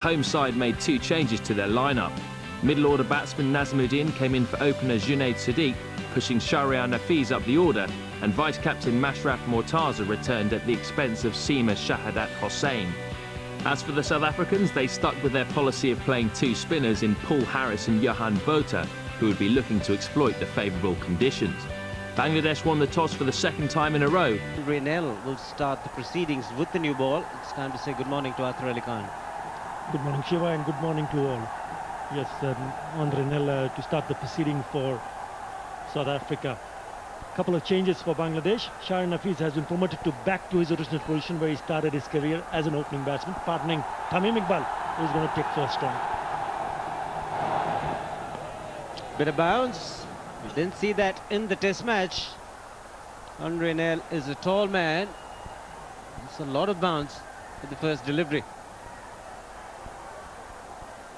Home side made 2 changes to their lineup. Middle order batsman Nazimuddin came in for opener Junaid Siddique, pushing Shahriar Nafiz up the order, and vice-captain Mashrafe Mortaza returned at the expense of seamer Shahadat Hossain. As for the South Africans, they stuck with their policy of playing 2 spinners in Paul Harris and Johan Botha, who would be looking to exploit the favourable conditions. Bangladesh won the toss for the 2nd time in a row. Nell will start the proceedings with the new ball. It's time to say good morning to Arthur Ali Khan. Good morning, Shiva, and good morning to all. Yes, Andre Nell to start the proceeding for South Africa. Couple of changes for Bangladesh. Shahriar Nafiz has been promoted back to his original position where he started his career as an opening batsman, partnering Tamim Iqbal, who's going to take first strike. Bit of bounce. We didn't see that in the test match. Andre Nell is a tall man. It's a lot of bounce for the first delivery.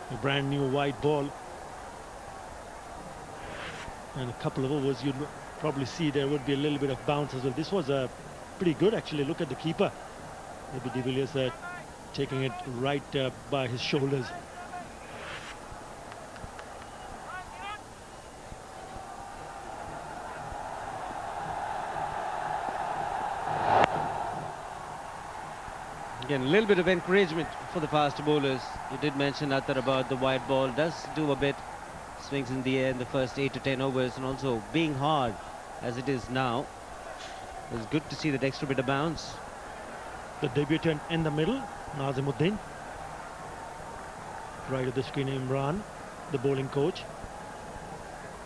A brand new wide ball. And a couple of overs, you'd probably see there would be a little bit of bounce as well. This was pretty good, actually. Look at the keeper. Maybe De Villiers taking it right by his shoulders. Again, a little bit of encouragement for the fast bowlers. You did mention, Athar, about the wide ball. Does do a bit. Swings in the air in the first 8 to 10 overs, and also being hard as it is now. It's good to see that extra bit of bounce. The debutant in the middle, Nazimuddin. Right of the screen, Imran, the bowling coach.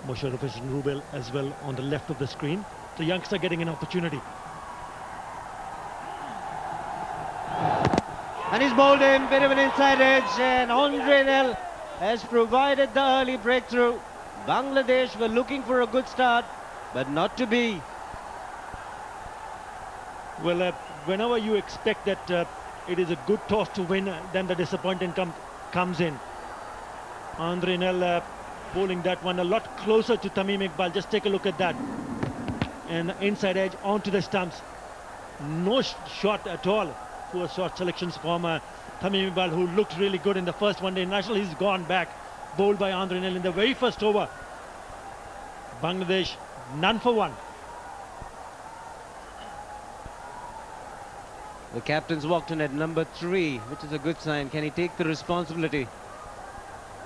Mashrafe Mortaza as well on the left of the screen. The youngster getting an opportunity. And he's bowled him, bit of an inside edge, and Andre Nell has provided the early breakthrough. Bangladesh were looking for a good start, but not to be. Well, whenever you expect that it is a good toss to win, then the disappointment comes in. Andre Nell bowling that one a lot closer to Tamim Iqbal. Just take a look at that. And inside edge onto the stumps. No shot at all. Poor shot selections from Tamim Iqbal, who looked really good in the first one-day international. He's gone back, bowled by Andre Nell in the very first over. Bangladesh, none for one. The captain's walked in at number 3, which is a good sign. Can he take the responsibility?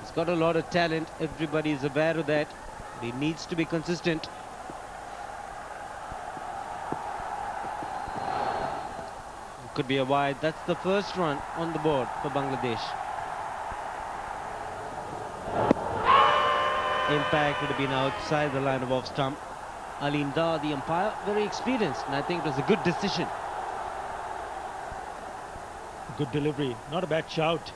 He's got a lot of talent. Everybody is aware of that. But he needs to be consistent. Could be a wide. That's the first run on the board for Bangladesh. Impact would have been outside the line of off stump. Alim Dar, the umpire, very experienced, and I think it was a good decision. Good delivery, not a bad shout.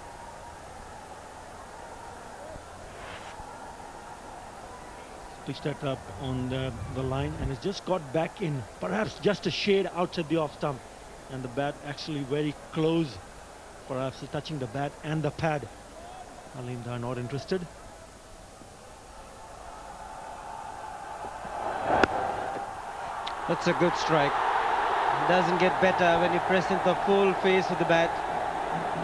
Pitched that up on the line, and it's just got back in, perhaps just a shade outside the off stump. And the bat actually very close, perhaps touching the bat and the pad. Alim Dar not interested. That's a good strike. It doesn't get better when you press in the full face of the bat.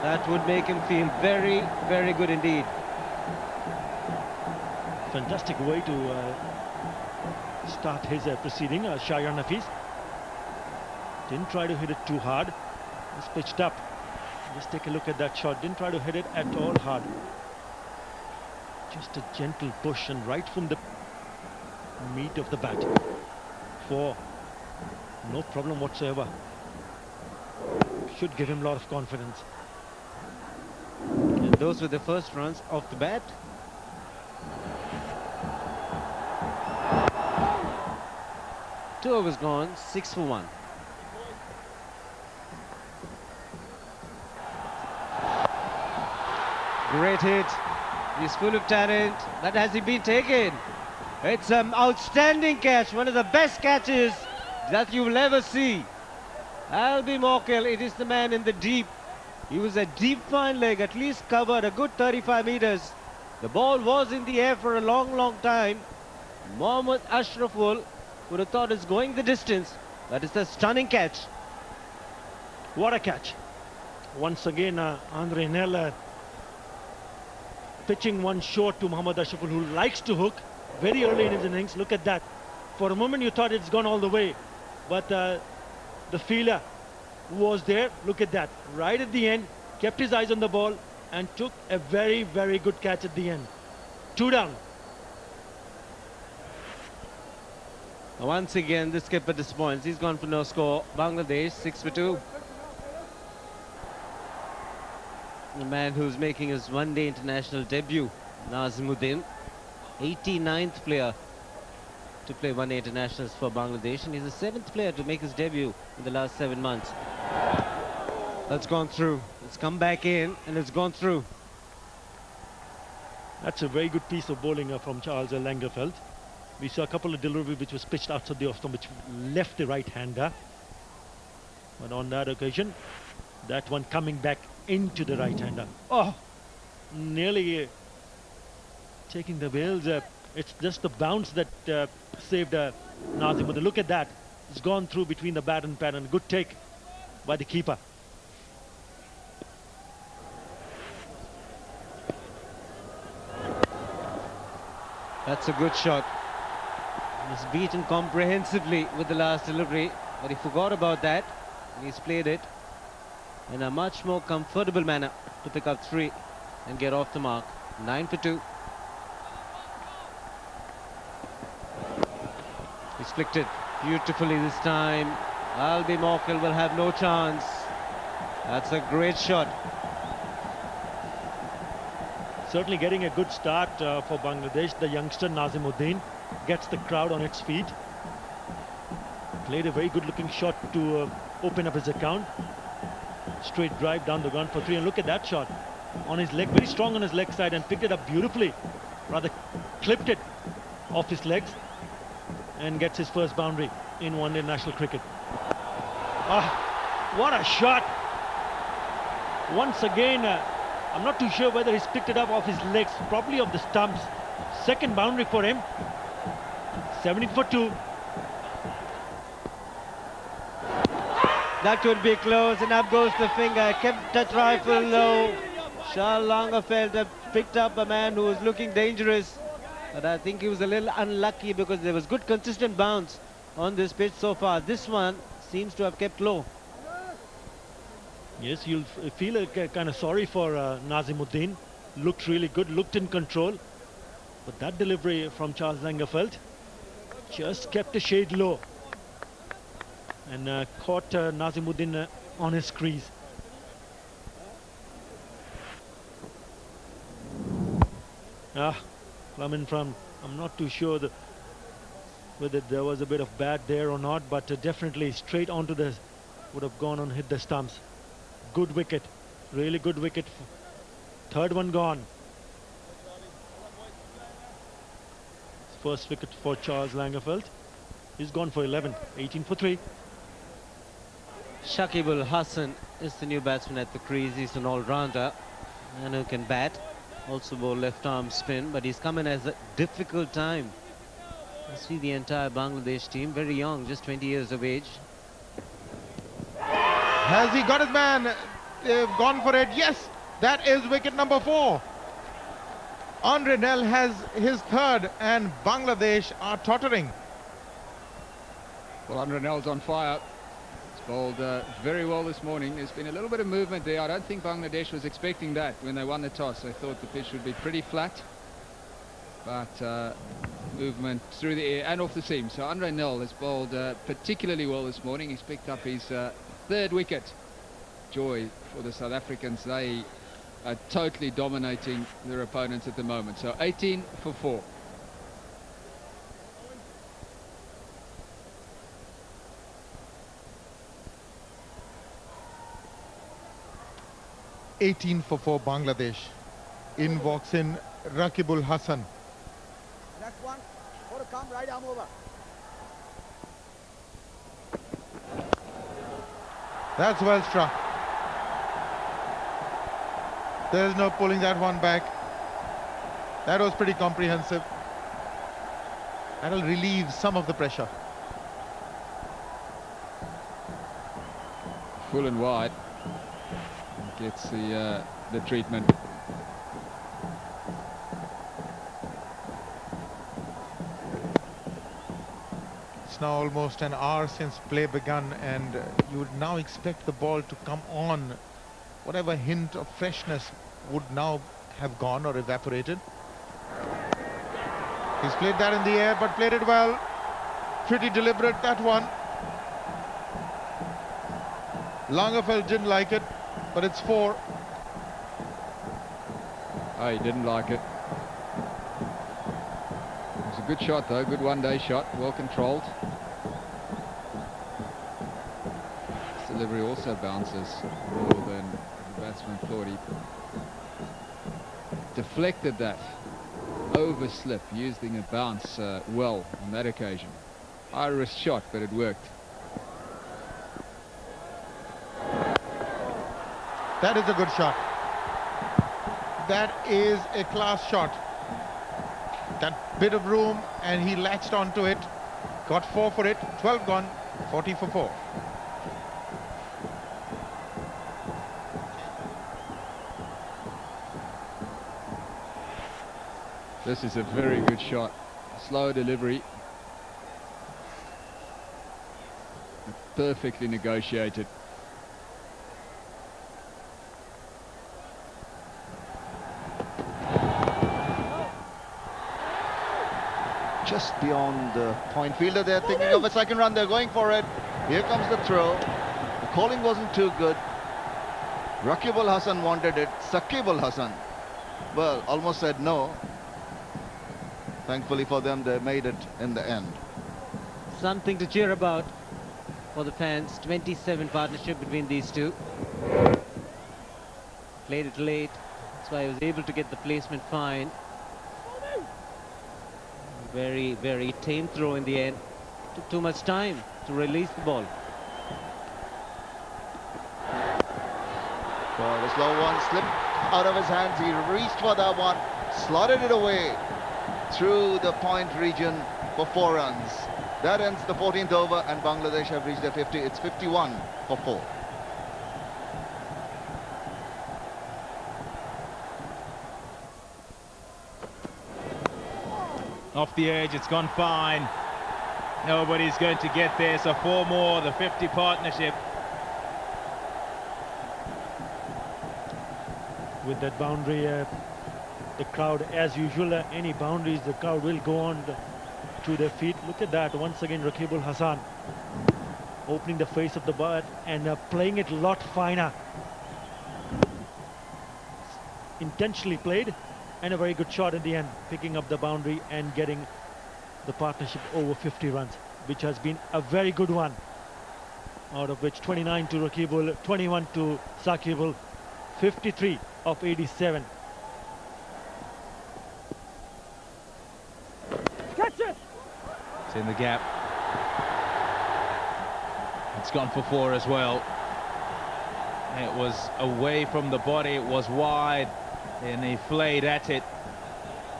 That would make him feel very, very good indeed. Fantastic way to start his proceeding, Shahriar Nafiz. Didn't try to hit it too hard. Just pitched up. Just take a look at that shot. Didn't try to hit it at all hard. Just a gentle push and right from the meat of the bat. 4. No problem whatsoever. Should give him a lot of confidence. And those were the first runs off the bat. Two overs gone, 6 for 1. Great hit. He's full of talent. But has he been taken? It's an outstanding catch. One of the best catches that you will ever see. Albi Mokel, it is the man in the deep. He was a deep fine leg, at least covered a good 35 meters. The ball was in the air for a long, long time. Mohammad Ashraful would have thought it's going the distance. That is a stunning catch. What a catch. Once again, Andre Nell pitching one short to Mohammad Ashraful, who likes to hook very early in his innings. Look at that. For a moment you thought it's gone all the way, but the fielder who was there, look at that, right at the end, kept his eyes on the ball and took a very, very good catch at the end. 2 down. Once again, the skipper disappoints. He's gone for no score. Bangladesh 6 for 2. The man who's making his one-day international debut, Nazimuddin, 89th player to play one-day internationals for Bangladesh, and he's the 7th player to make his debut in the last 7 months. That's gone through. It's come back in and it's gone through. That's a very good piece of bowling from Charles Lagerfeld. We saw a couple of deliveries which was pitched outside the off-stump, which left the right-hander. But on that occasion, that one coming back into the right-hander. Oh, nearly taking the wheels. It's just the bounce that saved Nazimuddin. Look at that. It's gone through between the bat and pad, and good take by the keeper. That's a good shot. He's beaten comprehensively with the last delivery, but he forgot about that. He's played it in a much more comfortable manner to pick up 3 and get off the mark. 9 for 2. He's flicked it beautifully this time. Albi Morkel will have no chance. That's a great shot. Certainly getting a good start for Bangladesh. The youngster Nazimuddin gets the crowd on its feet. Played a very good looking shot to open up his account. Straight drive down the ground for 3, and look at that shot on his leg, very strong on his leg side, and picked it up beautifully, rather clipped it off his legs, and gets his first boundary in one-day national cricket. Ah, what a shot! Once again, I'm not too sure whether he's picked it up off his legs, probably off the stumps. Second boundary for him. 17 for 2. That could be close, and up goes the finger. Kept that rifle low. Shah Lagerfeld picked up a man who was looking dangerous, but I think he was a little unlucky because there was good consistent bounce on this pitch so far. This one seems to have kept low. Yes, you'll feel kind of sorry for Nazimuddin. Looked really good, looked in control, but that delivery from Charles Lagerfeld just kept a shade low and caught Nazimuddin on his crease. Plum in front. I'm not too sure whether there was a bit of bat there or not, but definitely straight onto the, would have gone and hit the stumps. Good wicket, really good wicket. Third one gone. First wicket for Charles Lagerfeld. He's gone for 11, 18 for 3. Shakib Al Hasan is the new batsman at the crease. He's an all-rounder and who can bat. Also bowl left-arm spin, but he's come in as a difficult time. You see the entire Bangladesh team, very young, just 20 years of age. Has he got his man? They've gone for it. Yes, that is wicket number 4. Andre Nell has his third, and Bangladesh are tottering. Well, Andre Nell's on fire. He's bowled very well this morning. There's been a little bit of movement there. I don't think Bangladesh was expecting that when they won the toss. They thought the pitch would be pretty flat, but movement through the air and off the seam. So Andre Nell has bowled particularly well this morning. He's picked up his third wicket. Joy for the South Africans. They are totally dominating their opponents at the moment. So 18 for 4. (18 for 4) Bangladesh. In walks in Rakibul Hasan. Next one, for a come right arm over. That's well struck. There's no pulling that one back. That was pretty comprehensive. That'll relieve some of the pressure. Full and wide. And gets the treatment. It's now almost an hour since play begun, and you would now expect the ball to come on. Whatever hint of freshness would now have gone or evaporated. He's played that in the air, but played it well. Pretty deliberate, that one. Langerfeld didn't like it, but it's 4. Oh, he didn't like it. It was a good shot though, good one-day shot, well controlled. This delivery also bounces more than the batsman thought. He deflected that overslip using a bounce well on that occasion. High risk shot, but it worked. That is a good shot. That is a class shot. That bit of room, and he latched onto it. Got 4 for it. 12 gone. 40 for 4. This is a very good shot. Slow delivery. Perfectly negotiated. Just beyond the point fielder. They're thinking of a second run. They're going for it. Here comes the throw. The calling wasn't too good. Raqib Al Hasan wanted it. Saqib Al Hasan, well, almost said no. Thankfully for them, they made it in the end. Something to cheer about for the fans. 27 partnership between these two. Played it late. That's why I was able to get the placement fine. Very, very tame throw in the end. Took too much time to release the ball. Well, the slow one slipped out of his hands. He reached for that one, slotted it away through the point region for 4 runs. That ends the 14th over, and Bangladesh have reached their 50. It's 51 for 4. Off the edge, it's gone fine. Nobody's going to get there, so 4 more, the 50 partnership. With that boundary, the crowd, as usual, any boundaries, the crowd will go on to their feet. Look at that, once again, Raqib Al Hasan opening the face of the bat and playing it a lot finer. Intentionally played, and a very good shot in the end, picking up the boundary and getting the partnership over 50 runs, which has been a very good one, out of which 29 to Raqib, 21 to Saqib, 53 of 87. Catch it! It's in the gap. It's gone for 4 as well. It was away from the body, it was wide, and he flayed at it.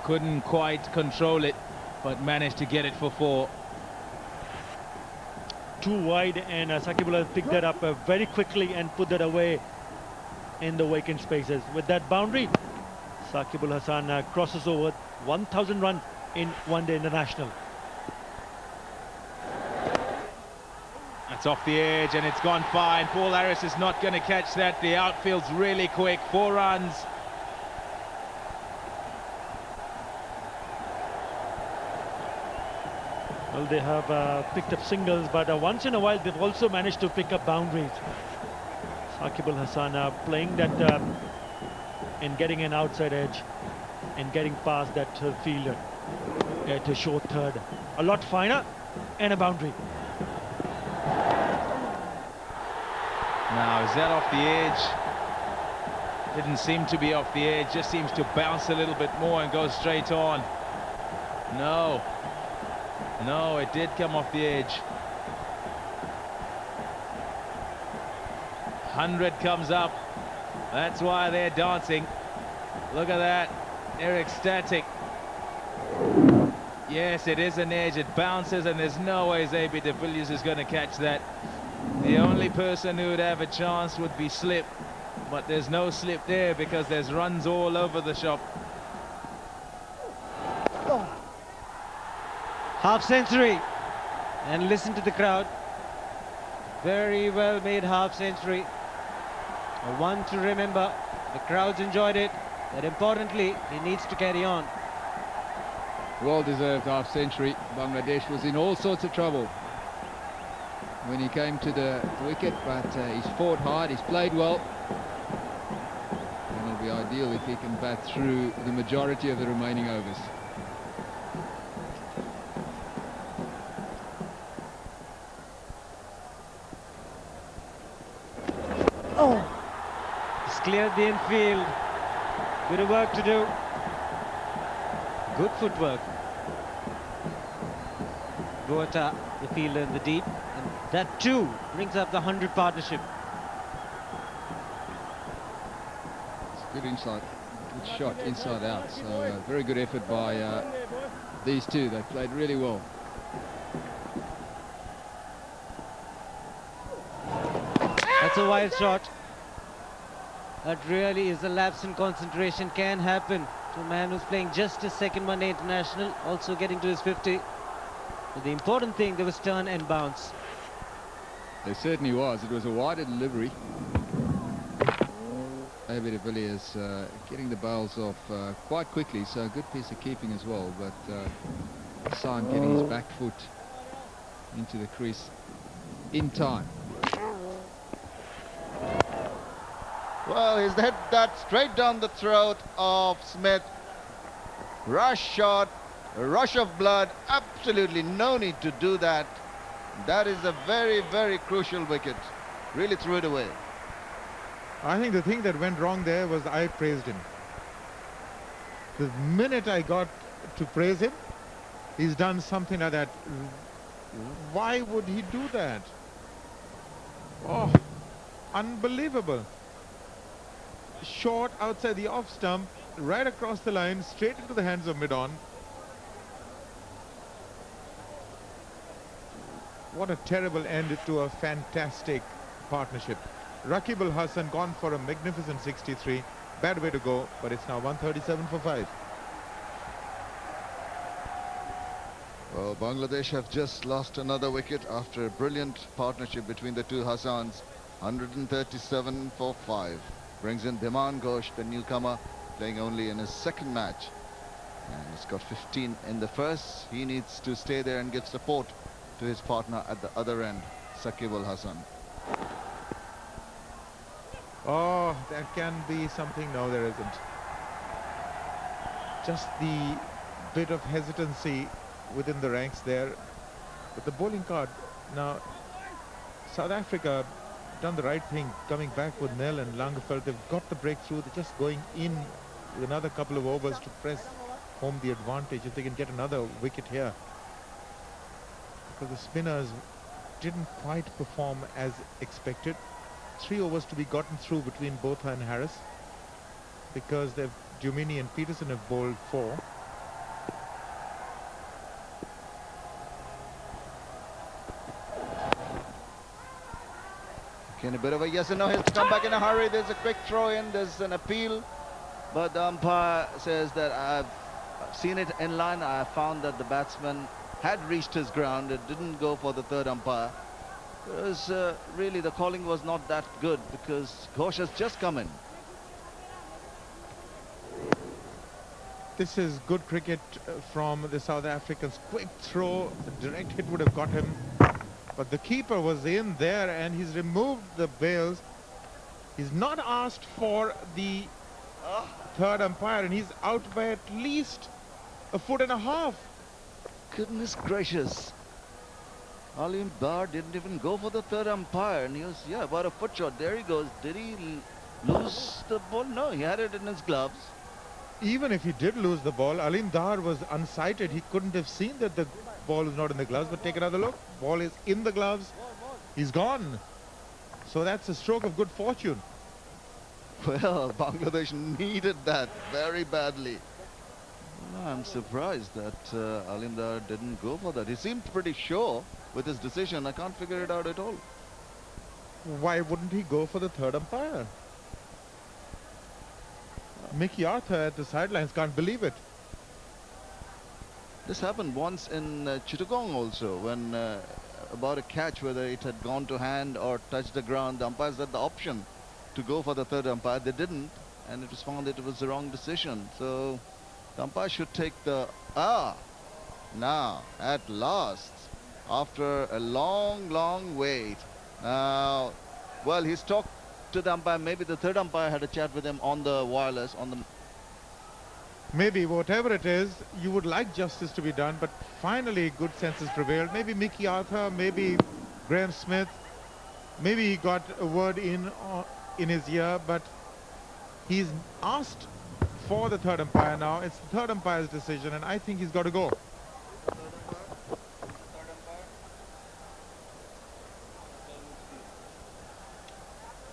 Couldn't quite control it, but managed to get it for 4. Too wide, and Saqib picked that up very quickly and put that away in the vacant spaces. With that boundary, Saqib Al Hasan crosses over 1,000 runs in one-day international. That's off the edge, and it's gone fine. Paul Harris is not going to catch that. The outfield's really quick. 4 runs. Well, they have picked up singles, but once in a while they've also managed to pick up boundaries. Saqib Al Hasan playing that and getting an outside edge and getting past that fielder to short third. A lot finer, and a boundary. Now, is that off the edge? Didn't seem to be off the edge, just seems to bounce a little bit more and go straight on. No. No, it did come off the edge. 100 comes up. That's why they're dancing. Look at that. They're ecstatic. Yes, it is an edge. It bounces, and there's no way Zabi de Villiers is going to catch that. The only person who would have a chance would be Slip, but there's no Slip there because there's runs all over the shop. Half century. And listen to the crowd. Very well made half century. One to remember. The crowds enjoyed it, but importantly, he needs to carry on. Well-deserved half century. Bangladesh was in all sorts of trouble when he came to the wicket, but he's fought hard, he's played well. And it'll be ideal if he can bat through the majority of the remaining overs. He's cleared the infield. Bit of work to do. Good footwork. Botha, the fielder in the deep. And that too brings up the 100 partnership. It's good inside, good shot inside out. So very good effort by these two. They played really well. That's a wild shot. That really is a lapse in concentration. Can happen to a man who's playing just his second one-day international, also getting to his 50. But the important thing, there was turn and bounce. There certainly was. It was a wider delivery. David de Villiers getting the bowls off quite quickly, so a good piece of keeping as well. But Hassan getting his back foot into the crease in time. Well, he's hit that straight down the throat of Smith. Rush shot, a rush of blood. Absolutely no need to do that. That is a very, very crucial wicket. Really threw it away. I think the thing that went wrong there was I praised him. The minute I got to praise him, he's done something like that. Why would he do that? Oh, unbelievable. Short outside the off stump, right across the line, straight into the hands of mid-on. What a terrible end to a fantastic partnership. Rakib Al Hasan gone for a magnificent 63. Bad way to go, but it's now 137 for 5. Well, Bangladesh have just lost another wicket after a brilliant partnership between the two Hassans. 137 for 5. Brings in Dhiman Ghosh, the newcomer, playing only in his second match. And he's got 15 in the first. He needs to stay there and give support to his partner at the other end, Sakib Al Hasan. Oh, that can be something. No, there isn't. Just the bit of hesitancy within the ranks there. But the bowling card, now, South Africa done the right thing, coming back with Nel and Llong. They've got the breakthrough. They're just going in with another couple of overs to press home the advantage if they can get another wicket here. Because the spinners didn't quite perform as expected. 3 overs to be gotten through between Botha and Harris, because Dumini and Peterson have bowled 4. Again, a bit of a yes and no. He has to come back in a hurry. There's a quick throw in. There's an appeal, but the umpire says that I've seen it in line. I found that the batsman had reached his ground. It didn't go for the third umpire. Because really the calling was not that good, because Ghosh has just come in. This is good cricket from the South Africans. Quick throw, direct hit would have got him, but the keeper was in there and he's removed the bails. He's not asked for the third umpire, and he's out by at least 1.5 feet. Goodness gracious. Alim Dar didn't even go for the third umpire, and he was, yeah, about a foot short. There he goes. Did he lose the ball? No, he had it in his gloves. Even if he did lose the ball, Alim Dar was unsighted. He couldn't have seen that the ball was not in the gloves. But take another look. Ball is in the gloves. He's gone. So that's a stroke of good fortune. Well, Bangladesh needed that very badly. I'm surprised that Alim Dar didn't go for that. He seemed pretty sure with his decision. I can't figure it out at all. Why wouldn't he go for the third umpire? Mickey Arthur at the sidelines can't believe it. This happened once in Chittagong also, when about a catch, whether it had gone to hand or touched the ground, the umpires had the option to go for the third umpire. They didn't, and it was found that it was the wrong decision. So the umpire should take the... Now, at last, after a long wait, now, well, he's talked to the umpire. Maybe the third umpire had a chat with him on the wireless, on the... Maybe whatever it is, you would like justice to be done, but finally good senses prevailed. Maybe Mickey Arthur, maybe Graham Smith, maybe he got a word in his ear, but he's asked for the third umpire now. It's the third umpire's decision, and I think he's got to go.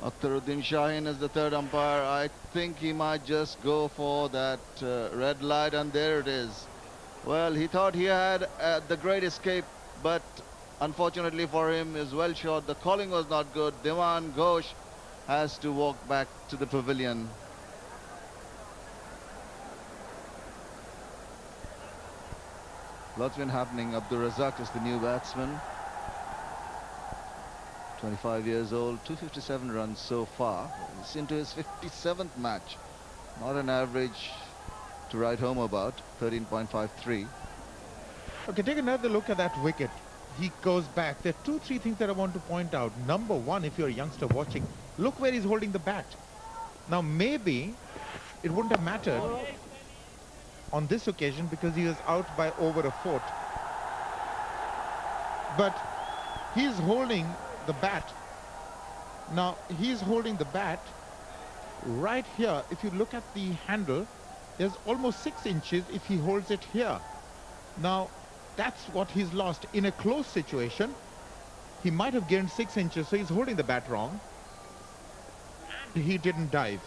Akhtaruddin Shaheen is the third umpire. I think he might just go for that red light, and there it is. Well, he thought he had the great escape, but unfortunately for him, is well short. The calling was not good. Diwan Ghosh has to walk back to the pavilion. Lots been happening. Abdur Razak is the new batsman. 25 years old, 257 runs so far. He's into his 57th match. Not an average to write home about, 13.53. Okay, take another look at that wicket. He goes back. There are 2-3 things that I want to point out. Number one, if you're a youngster watching, look where he's holding the bat. Now, maybe it wouldn't have mattered on this occasion because he was out by over a foot. But he's holding the bat. Now, he's holding the bat right here. If you look at the handle, there's almost 6 inches if he holds it here. Now, that's what he's lost. In a close situation, he might have gained 6 inches, so he's holding the bat wrong. And he didn't dive.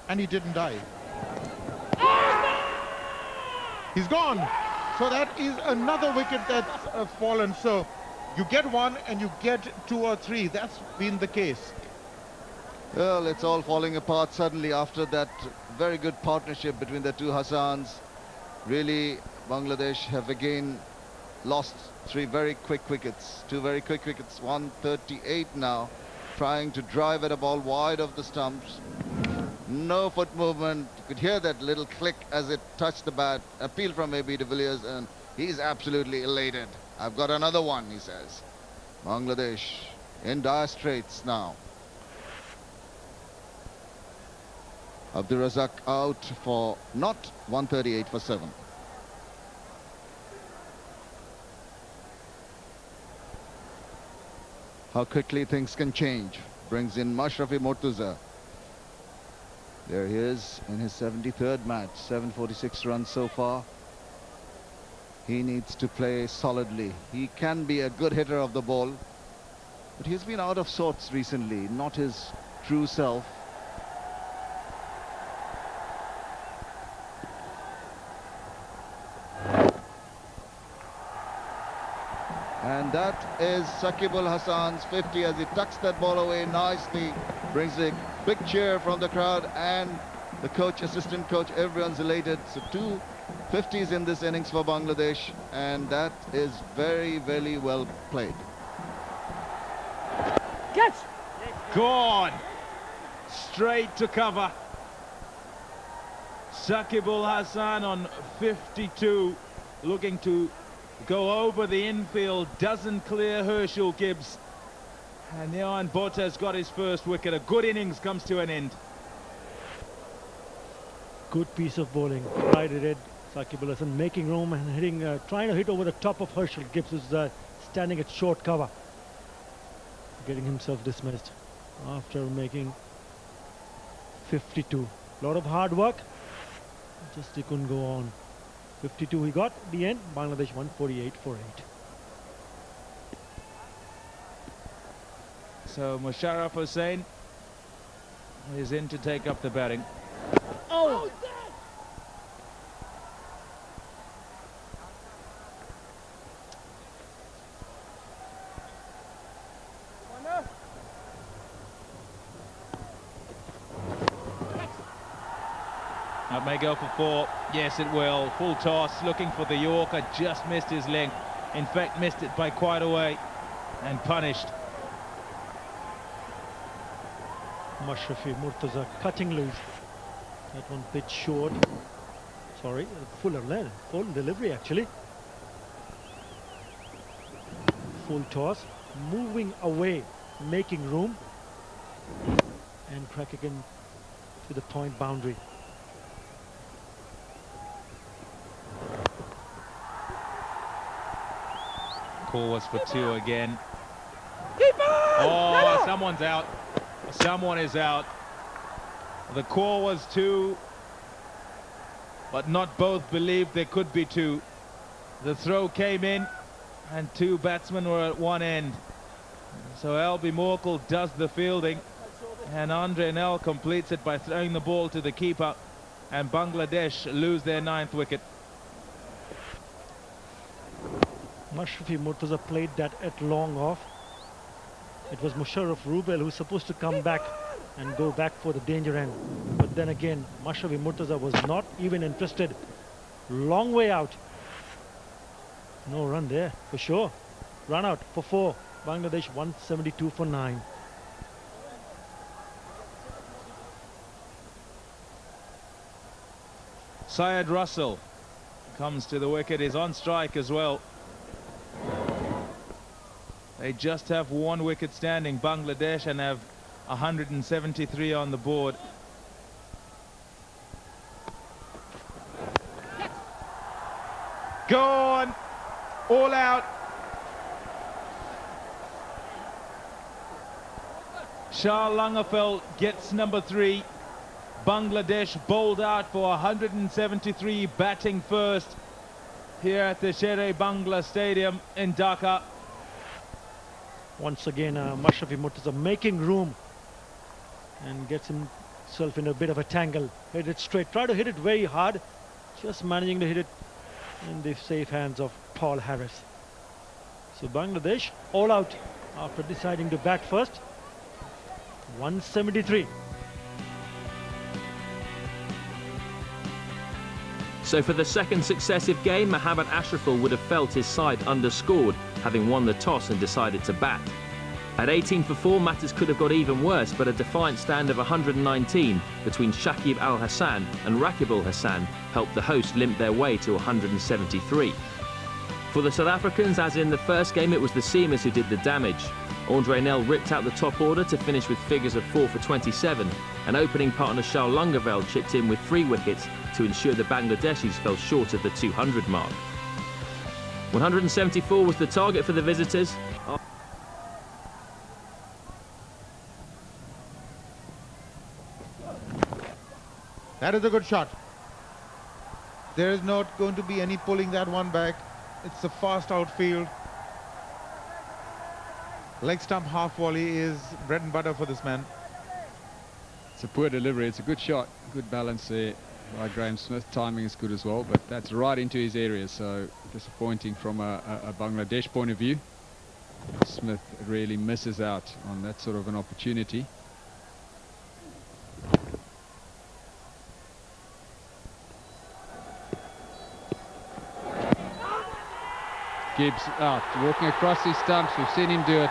And he didn't dive. He's gone. So that is another wicket that's fallen. So you get one and you get 2 or 3. That's been the case. Well, it's all falling apart suddenly after that very good partnership between the two Hassans. Really, Bangladesh have again lost 3 very quick wickets. 2 very quick wickets. 138 now, trying to drive at a ball wide of the stumps. No foot movement. You could hear that little click as it touched the bat. Appeal from A.B. de Villiers, and he's absolutely elated. I've got another one, he says. Bangladesh in dire straits now. Abdur Razak out for not 138 for 7. How quickly things can change. Brings in Mashrafe Mortaza. There he is in his 73rd match. 746 runs so far. He needs to play solidly. He can be a good hitter of the ball, but he's been out of sorts recently, not his true self. And that is Saqib Al Hasan's 50 as he tucks that ball away nicely. Brings a big cheer from the crowd and the coach, assistant coach, everyone's elated. So 2 50s in this innings for Bangladesh, and that is very, very well played. Catch! Gone! Straight to cover. Saqib Al Hasan on 52, looking to go over the infield, doesn't clear Herschel Gibbs. And Johan Botha has got his first wicket. A good innings comes to an end. Good piece of bowling. Right at it. Saqib Al Hasan making room and hitting, trying to hit over the top of Herschel Gibbs, who's standing at short cover. Getting himself dismissed after making 52. A lot of hard work. Just he couldn't go on. 52 he got. The end, Bangladesh 148 for 8. So Musharraf Hussain is in to take up the batting. Oh! That may go for 4. Yes, it will. Full toss, looking for the Yorker. Just missed his length. In fact, missed it by quite a way and punished. Mashrafe Mortaza cutting loose. That one bit short. Sorry, fuller length. Full delivery actually. Full toss. Moving away. Making room. And crack again to the point boundary. Call was for 2 again. Oh, someone's out. Someone is out. The call was 2, but not both believed there could be 2. The throw came in, and 2 batsmen were at one end. So Albie Morkel does the fielding, and Andre Nel completes it by throwing the ball to the keeper, and Bangladesh lose their 9th wicket. Mashrafe Mortaza played that at long off. It was Musharraf Rubel who's supposed to come back and go back for the danger end. But then again, Mashrafe Mortaza was not even interested. Long way out. No run there, for sure. Run out for 4. Bangladesh 172 for 9. Syed Russell comes to the wicket, is on strike as well. They just have 1 wicket standing, Bangladesh, and have 173 on the board. Go on! All out! Shah Langafel gets number 3. Bangladesh bowled out for 173, batting first here at the Sher-e-Bangla Stadium in Dhaka. Once again, Mashrafe Mortaza making room and gets himself in a bit of a tangle. Hit it straight. Try to hit it very hard. Just managing to hit it in the safe hands of Paul Harris. So Bangladesh all out after deciding to bat first. 173. So for the second successive game, Mohammad Ashraful would have felt his side underscored, having won the toss and decided to bat. At 18 for 4, matters could have got even worse, but a defiant stand of 119 between Shakib Al Hassan and Rakib Al Hassan helped the hosts limp their way to 173. For the South Africans, as in the first game, it was the seamers who did the damage. Andre Nel ripped out the top order to finish with figures of 4 for 27, and opening partner Shah Langafel chipped in with 3 wickets to ensure the Bangladeshis fell short of the 200 mark. 174 was the target for the visitors. That is a good shot. There is not going to be any pulling that one back. It's a fast outfield. Leg stump half volley is bread and butter for this man. It's a poor delivery. It's a good shot. Good balance there by Graham Smith. Timing is good as well, but that's right into his area, so disappointing from a Bangladesh point of view. Smith really misses out on that sort of an opportunity. Gibbs out, walking across his stumps. We've seen him do it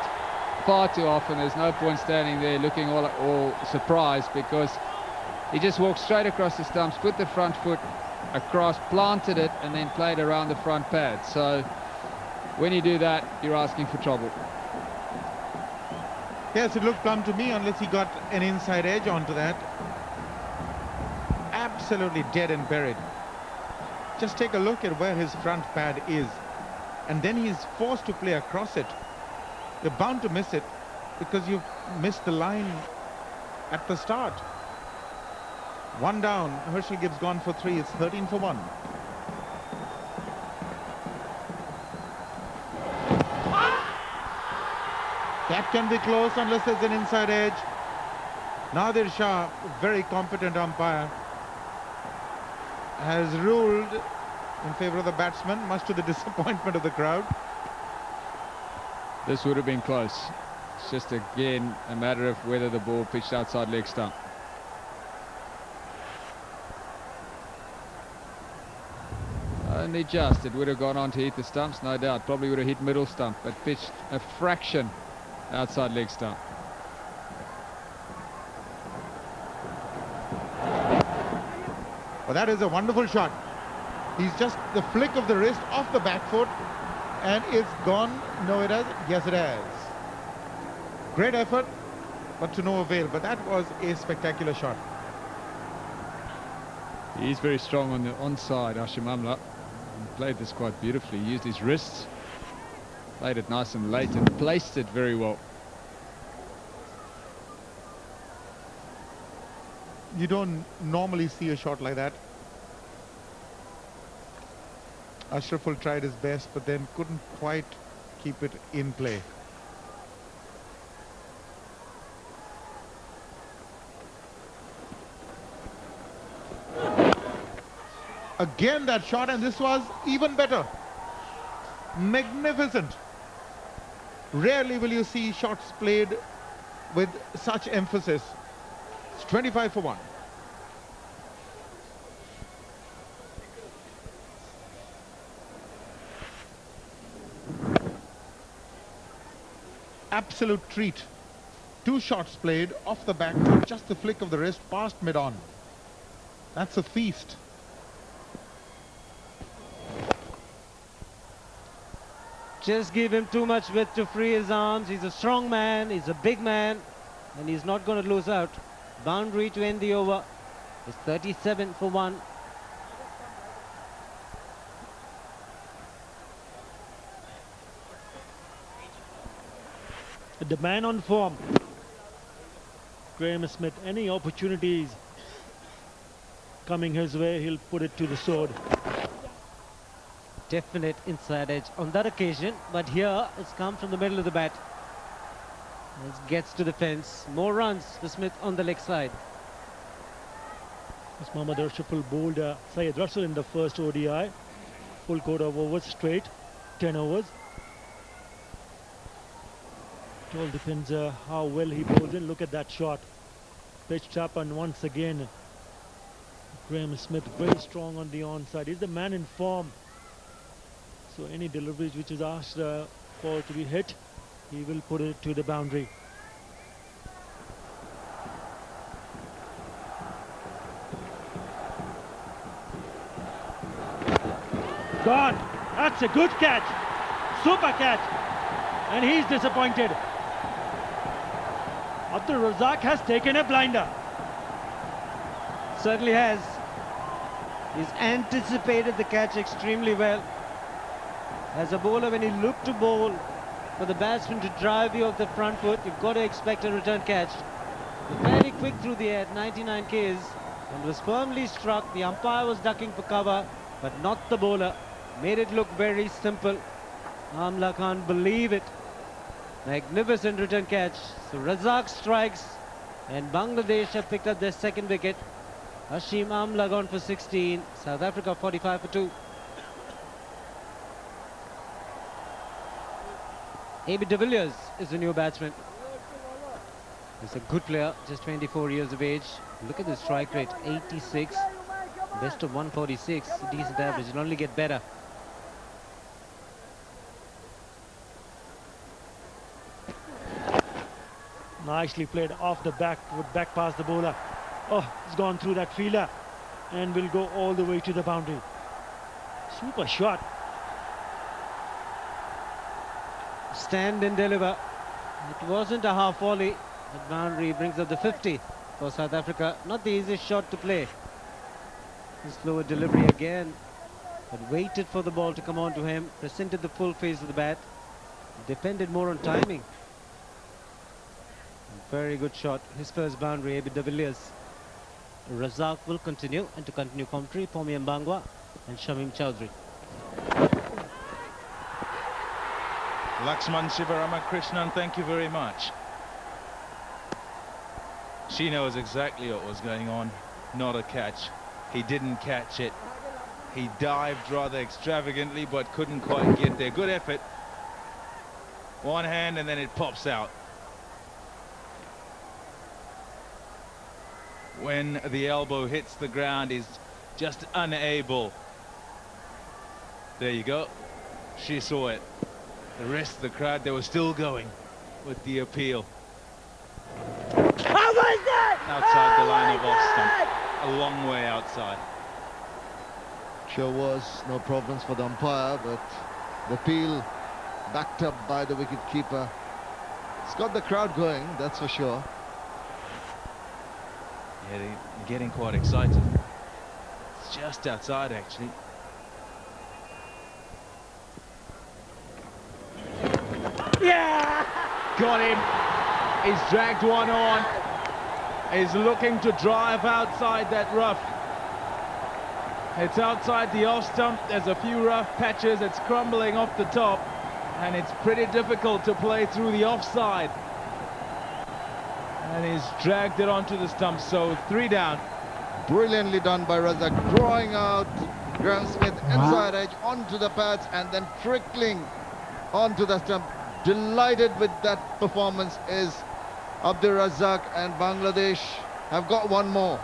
far too often. There's no point standing there looking all surprised, because he just walked straight across the stumps, put the front foot across, planted it, and then played around the front pad. So when you do that, you're asking for trouble. Yes, it looked plumb to me, unless he got an inside edge onto that. Absolutely dead and buried. Just take a look at where his front pad is, and then he's forced to play across it. You're bound to miss it because you've missed the line at the start. 1 down. Herschel Gibbs gone for 3. It's 13 for 1. That can be close unless there's an inside edge. Nadir Shah, very competent umpire, has ruled in favor of the batsman, much to the disappointment of the crowd. This would have been close. It's just again a matter of whether the ball pitched outside leg stump. only just. It would have gone on to hit the stumps, no doubt. Probably would have hit middle stump, but pitched a fraction outside leg stump. Well, that is a wonderful shot. He's just the flick of the wrist off the back foot, and it's gone. No, it hasn't. Yes, it has. Great effort, but to no avail. But that was a spectacular shot. He's very strong on the onside, Hashim Amla. He played this quite beautifully. He used his wrists, played it nice and late, and placed it very well. You don't normally see a shot like that. Ashraful tried his best, but then couldn't quite keep it in play. Again that shot, and this was even better. Magnificent. Rarely will you see shots played with such emphasis. It's 25 for 1. Absolute treat. 2 shots played off the back foot, just the flick of the wrist past mid-on. That's a feast. Just give him too much width to free his arms. He's a strong man, he's a big man, and he's not going to lose out. Boundary to end the over. It's 37 for 1. The man on form. Graham Smith, any opportunities coming his way, he'll put it to the sword. Definite inside edge on that occasion, but here it's come from the middle of the bat. It gets to the fence. More runs for Smith on the leg side. As Mohammad Ashraful bowled Syed Russell in the first ODI. Full quota of overs straight, 10 overs. It all depends how well he bowls in. Look at that shot. Pitched up, and once again, Graham Smith very strong on the onside. He's the man in form. So any deliveries which is asked for to be hit, he will put it to the boundary. Gone. That's a good catch. Super catch. And he's disappointed. Abdul Razak has taken a blinder. Certainly has. He's anticipated the catch extremely well. As a bowler, when you look to bowl for the batsman to drive you off the front foot, you've got to expect a return catch. Very quick through the air, 99 Ks, and was firmly struck. The umpire was ducking for cover, but not the bowler. Made it look very simple. Amla can't believe it. Magnificent return catch. So Razak strikes, and Bangladesh have picked up their second wicket. Hashim Amla gone for 16. South Africa 45 for 2. A.B. de Villiers is the new batsman. He's a good player, just 24 years of age. Look at the strike rate, 86. Best of 146, decent average. It'll only get better. Nicely played off the back, would back past the bowler. Oh, it's gone through that fielder and will go all the way to the boundary. Super shot. Stand and deliver. It wasn't a half volley. The boundary brings up the 50 for South Africa. Not the easiest shot to play. Slower delivery again, but waited for the ball to come on to him. Presented the full face of the bat. Depended more on timing. Very good shot. His first boundary, A.B. de Villiers. Razak will continue, and to continue commentary, Pomi Mbangwa and Shamim Chowdhury. Laxman Sivaramakrishnan, thank you very much. She knows exactly what was going on. Not a catch. He didn't catch it. He dived rather extravagantly, but couldn't quite get there. Good effort. One hand, and then it pops out. When the elbow hits the ground, he's just unable There you go. She saw it. The rest of the crowd, they were still going with the appeal. Outside the line of off stump. A long way outside. Sure was no problems for the umpire, but the appeal backed up by the wicket keeper. It's got the crowd going, that's for sure. Yeah, they're getting quite excited. It's just outside, actually. Yeah! Got him. He's dragged one on. He's looking to drive outside that rough. It's outside the off stump. There's a few rough patches. It's crumbling off the top. And it's pretty difficult to play through the offside. And he's dragged it onto the stump. So 3 down. Brilliantly done by Razak, drawing out Graham Smith inside edge onto the pads and then trickling onto the stump. Delighted with that performance is Abdur Razak, and Bangladesh have got one more.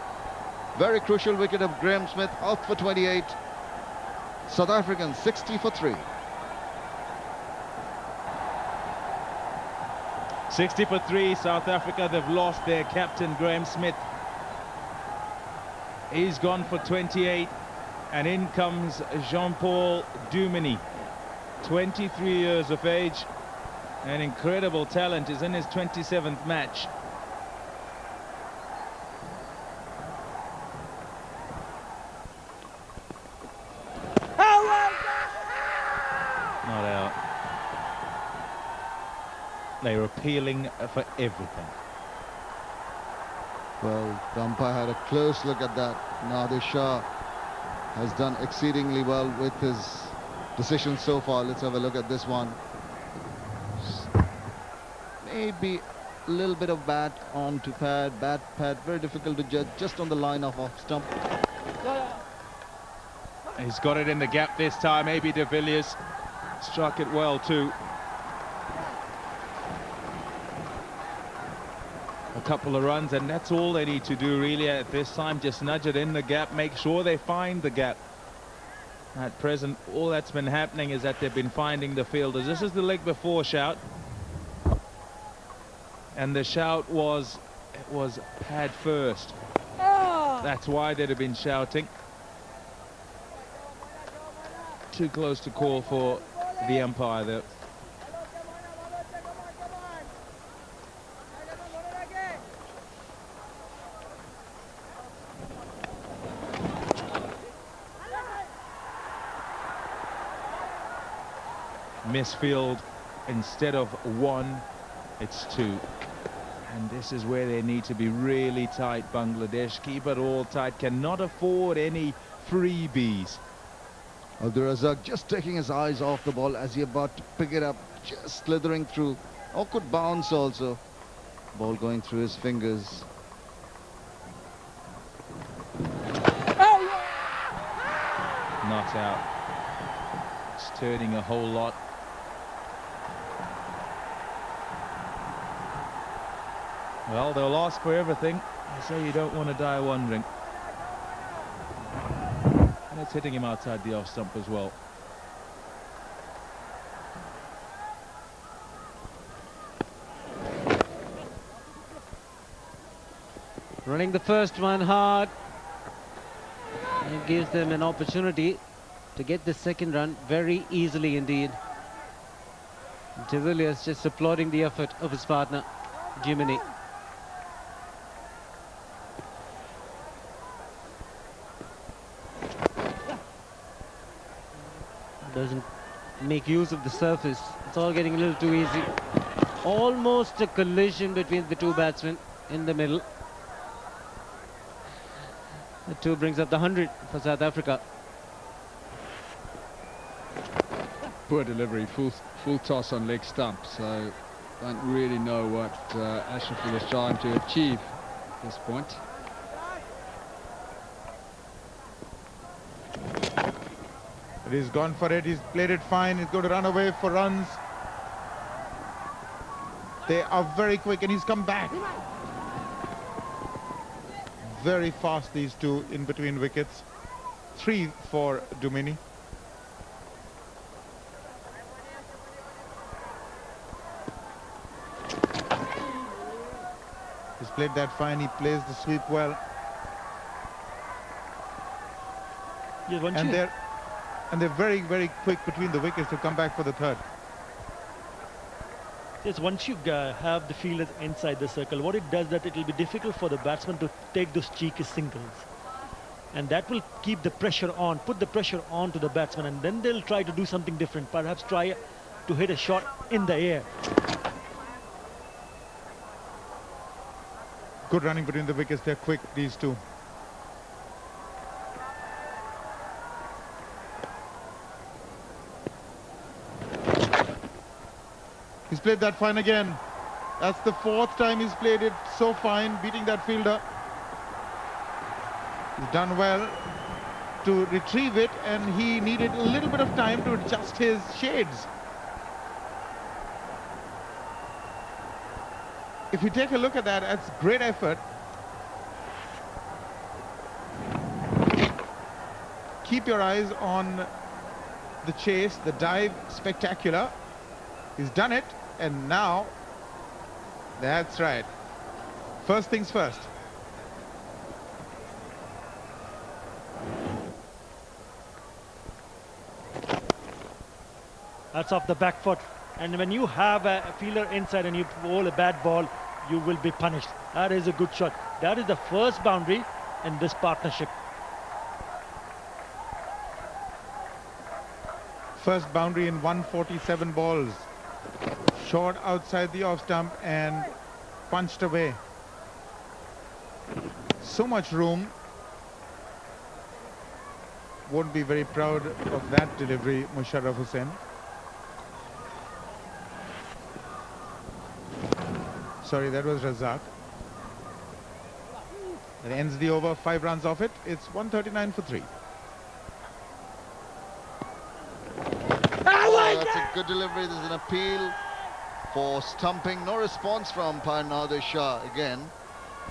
Very crucial wicket of Graham Smith, out for 28. South Africans 60 for 3. 60 for 3, South Africa. They've lost their captain, Graham Smith. He's gone for 28, and in comes Jean-Paul Dumini, 23 years of age, an incredible talent, is in his 27th match. Not out. They're appealing for everything. Well, the umpire had a close look at that. Nadir Shah has done exceedingly well with his decision so far. Let's have a look at this one. Maybe a little bit of bat onto pad, very difficult to judge, just on the line of off stump. He's got it in the gap this time. A.B. de Villiers struck it well too. A couple of runs, and that's all they need to do really at this time. Just nudge it in the gap, make sure they find the gap. At present, all that's been happening is that they've been finding the fielders. This is the leg before shout, and the shout was pad first. That's why they'd have been shouting. Too close to call for the umpire there. Misfield, instead of 1, it's 2. And this is where they need to be really tight. Bangladesh, keep it all tight, cannot afford any freebies. Abdur Razak just taking his eyes off the ball as he about to pick it up, just slithering through. Or could bounce also. Ball going through his fingers. Not out. It's turning a whole lot. Well, they'll ask for everything. They say you don't want to die wondering. And it's hitting him outside the off stump as well. Running the first one hard. And it gives them an opportunity to get the second run very easily indeed. De Villiers just applauding the effort of his partner, Dumini. Doesn't make use of the surface. It's all getting a little too easy. Almost a collision between the two batsmen in the middle. The 2 brings up the 100 for South Africa. Poor delivery, full toss on leg stump, so don't really know what Ashraf was trying to achieve at this point. But he's gone for it, he's played it fine, he's going to run away for runs. They are very quick and he's come back. Very fast, these two in between wickets. 3 for Dumini. Played that fine, he plays the sweep well. Yeah, and they're very, very quick between the wickets to come back for the third. Yes, once you have the fielders inside the circle, what it does that it will be difficult for the batsman to take those cheeky singles. And that will keep the pressure on, put the pressure on to the batsman, and then they'll try to do something different, perhaps try to hit a shot in the air. Good running between the wickets, they're quick, these two. He's played that fine again. That's the fourth time he's played it so fine, beating that fielder. He's done well to retrieve it, and he needed a little bit of time to adjust his shades. If you take a look at that, that's great effort. Keep your eyes on the chase, the dive, spectacular. He's done it, and now, that's right. First things first. That's off the back foot. And when you have a fielder inside and you bowl a bad ball, you will be punished. That is a good shot. That is the first boundary in this partnership. First boundary in 147 balls. Short outside the off stump and punched away. So much room. Won't be very proud of that delivery, Musharraf Hussain. Sorry, that was Razak. That ends the over, 5 runs off it. It's 139 for 3. That's a good delivery. There's an appeal for stumping. No response from umpire Nader Shah again.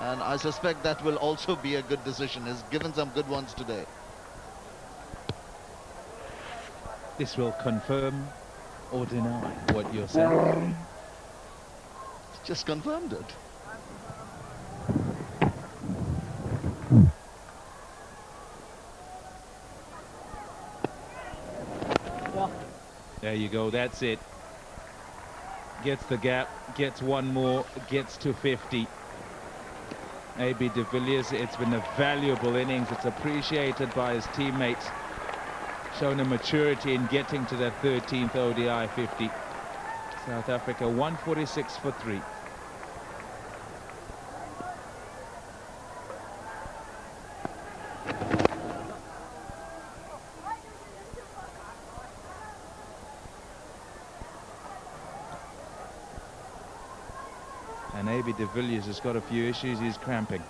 And I suspect that will also be a good decision. He's given some good ones today. This will confirm or deny what you're saying. Just confirmed it. There you go, that's it. Gets the gap, gets one more, gets to 50. A.B. de Villiers, it's been a valuable innings. It's appreciated by his teammates. Shown a maturity in getting to that 13th ODI 50. South Africa 146 for 3. And A.B. de Villiers has got a few issues. He's cramping.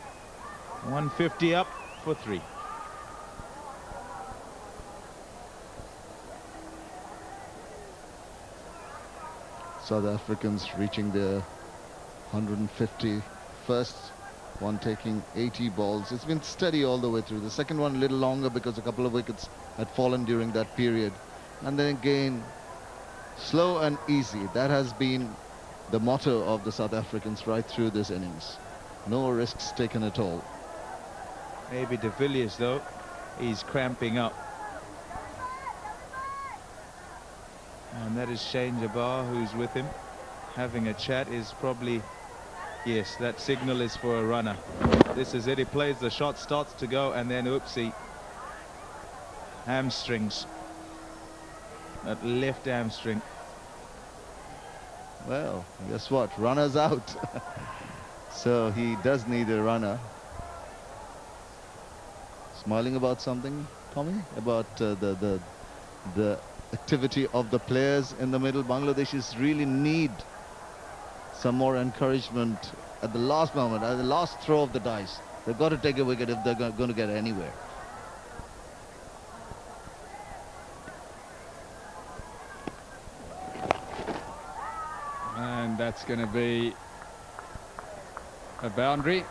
150 up for 3. South Africans reaching their 151st one, taking 80 balls. It's been steady all the way through. The second one a little longer because a couple of wickets had fallen during that period. And then again, slow and easy. That has been the motto of the South Africans right through this innings. No risks taken at all. A.B. de Villiers, though, he's cramping up. And that is Shane Jabbar, who's with him, having a chat. Is probably, yes, that signal is for a runner. This is it. He plays, the shot starts to go, and then oopsie. Hamstrings. That left hamstring. Well, guess what? Runner's out. So he does need a runner. Smiling about something, Tommy? About the activity of the players in the middle. Bangladeshis really need some more encouragement at the last moment, at the last throw of the dice. They've got to take a wicket if they're going to get anywhere. And that's going to be a boundary.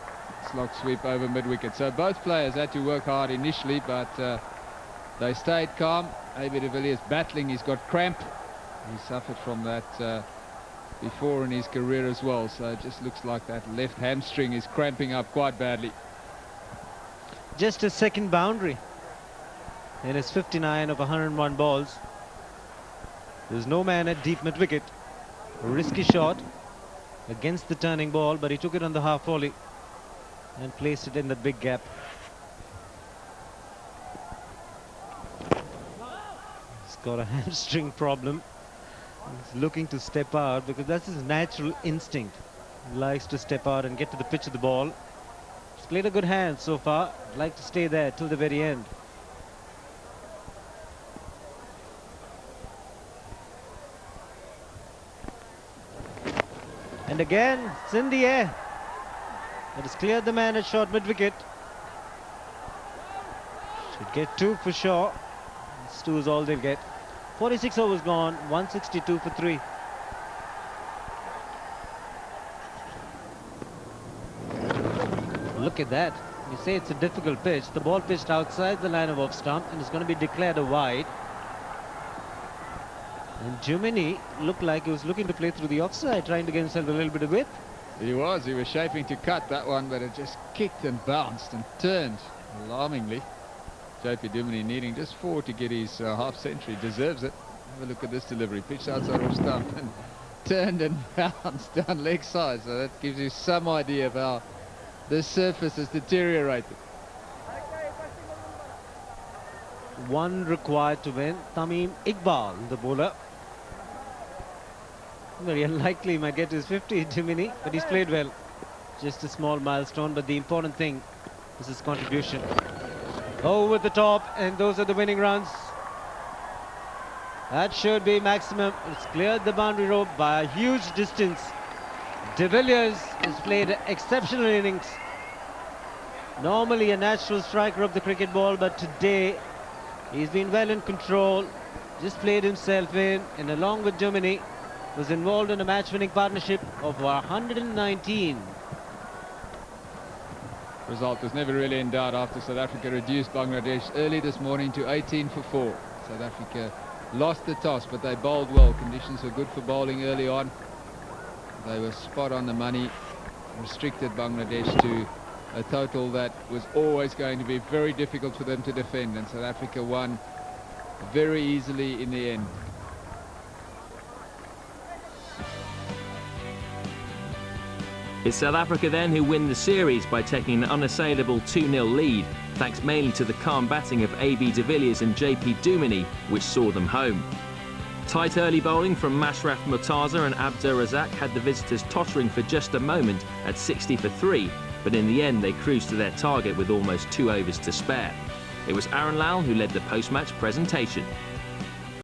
Slog sweep over mid-wicket. So both players had to work hard initially, but they stayed calm. A.B. de Villiers battling. He's got cramp. He suffered from that before in his career as well, so it just looks like that left hamstring is cramping up quite badly. Just a second boundary in his 59 of 101 balls. There's no man at deep mid-wicket. A risky shot against the turning ball, but he took it on the half volley and placed it in the big gap. He's got a hamstring problem. He's looking to step out because that's his natural instinct. He likes to step out and get to the pitch of the ball. He's played a good hand so far. I'd like to stay there till the very end. And again, it's in the air. It has cleared the man at short mid-wicket. Should get 2 for sure. This 2 is all they'll get. 46 overs gone, 162 for 3. Look at that. You say it's a difficult pitch. The ball pitched outside the line of off stump and it's going to be declared a wide. And Jumini looked like he was looking to play through the offside, trying to get himself a little bit of width. He was shaping to cut that one, but it just kicked and bounced and turned alarmingly. JP Duminy needing just 4 to get his half century. Deserves it. Have a look at this delivery. Pitched outside off stump and turned and bounced down leg side. So that gives you some idea of how the surface has deteriorated. 1 required to win. Tamim Iqbal, the bowler. Very unlikely he might get his 50, Jiminy, but he's played well. Just a small milestone, but the important thing is his contribution. Over the top, and those are the winning runs. That should be maximum. It's cleared the boundary rope by a huge distance. De Villiers has played an exceptional innings. Normally a natural striker of the cricket ball, but today he's been well in control. Just played himself in, and along with Germany, was involved in a match-winning partnership of 119. Result was never really in doubt after South Africa reduced Bangladesh early this morning to 18 for 4. South Africa lost the toss, but they bowled well. Conditions were good for bowling early on. They were spot on the money, restricted Bangladesh to a total that was always going to be very difficult for them to defend, and South Africa won very easily in the end. It's South Africa then who win the series by taking an unassailable 2-0 lead, thanks mainly to the calm batting of AB de Villiers and JP Duminy, which saw them home. Tight early bowling from Mashrafe Mortaza and Abdur Razak had the visitors tottering for just a moment at 60 for 3, but in the end they cruised to their target with almost 2 overs to spare. It was Aaron Lal who led the post-match presentation.